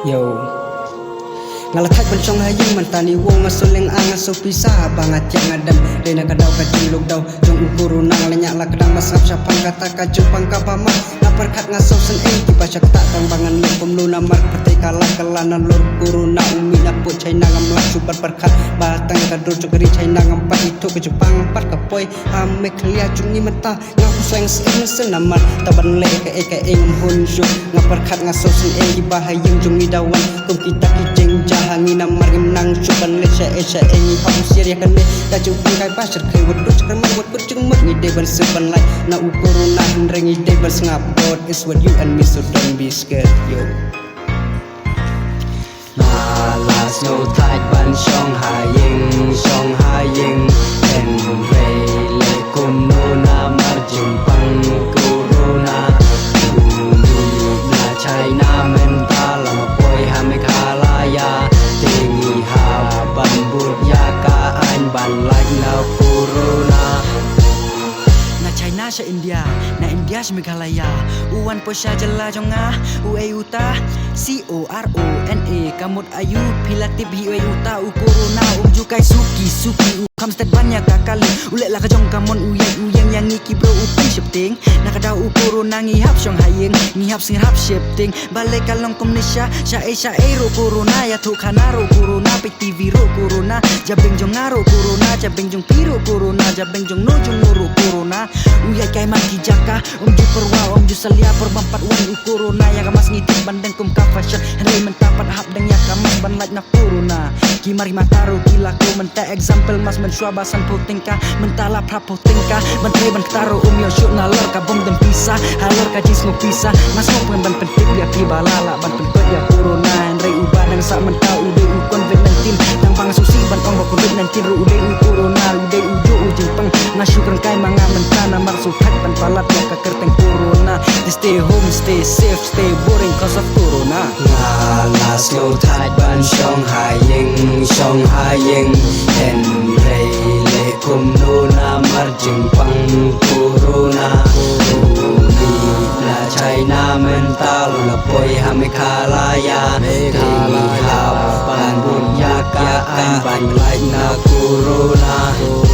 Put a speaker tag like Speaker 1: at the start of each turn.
Speaker 1: Yo ngalathak bencong hayung mentani wong asuleng ang aso pisah bangat yang adam dena kadau kajuluk dau jong ukuru nang lenyak la kedang masap syapang kata kajupang kapama ngaperkat ngaso sen ki baca tak tambangan lepom luna mar pete kala kalanan lur guru na umi naput china ngamlak super perkat batang kadur cukeri china ngampat itu ke Jepang empat kapoi ame klia jungi mata ngaku sweng sen senamar taban le ke ngum hunju ngaperkat ngaso sen ki bahayung jungi dawan kum kita kijeng hangi namar nang chuban le cha engi hausir ya kan da jupang kai pasir kai wedut kerman wet kucing mat ni deban seban lai na ukuru na rengi deban ngap god is what you and me so don't be scared yo la las no tight ban shong haying en rei le kum no na mar jumpang corona na china mental ma poi ha me khalaya tingi haban budya ka an ban like na corona na China sa India na India sa Meghalaya uwan po siya jala jonga uay uta corona kamut ayu pilatip hiway uta corona umjukai suki kamstet banyak kakali ulek lah kajong kamon uyang yang ngiki bro upi shifting nakadaw corona ngihap syong hayeng ngihap singhap shifting balik kalong komnisya sya ro corona ya tu kanaro corona pik TV ro corona jabeng jong ngaro corona jabeng jong piro corona jabeng jong nojong noro corona uyay kay maki jaka umju perwa umju salia perbampat wan corona yang kamas ngitip bandeng kum kafasya henry mentapat hap deng ya kamas ban like na corona kimari mataro gila ko menta example mas mensuabasan putingka mentala praputingka menteri ban ketaro umyo syuk nalor ka bom dan pisah halor ka jismu pisah mas ngop ban pentik dia tiba lala ban pentik ya corona henry ubah dan sak mentau ude COVID-19 tang pangasusi ban ong COVID-19 ru ude corona ude ujo ujing peng ngasyuk rengkai manga mentana marsukat ban palat ya ka kerteng corona stay home stay safe stay boring cause of corona las no tight ban shong haying en rei le kum no na mar jumpang corona umi na China mental la poi ha me khalaya tingi haban budya ka an ban like na corona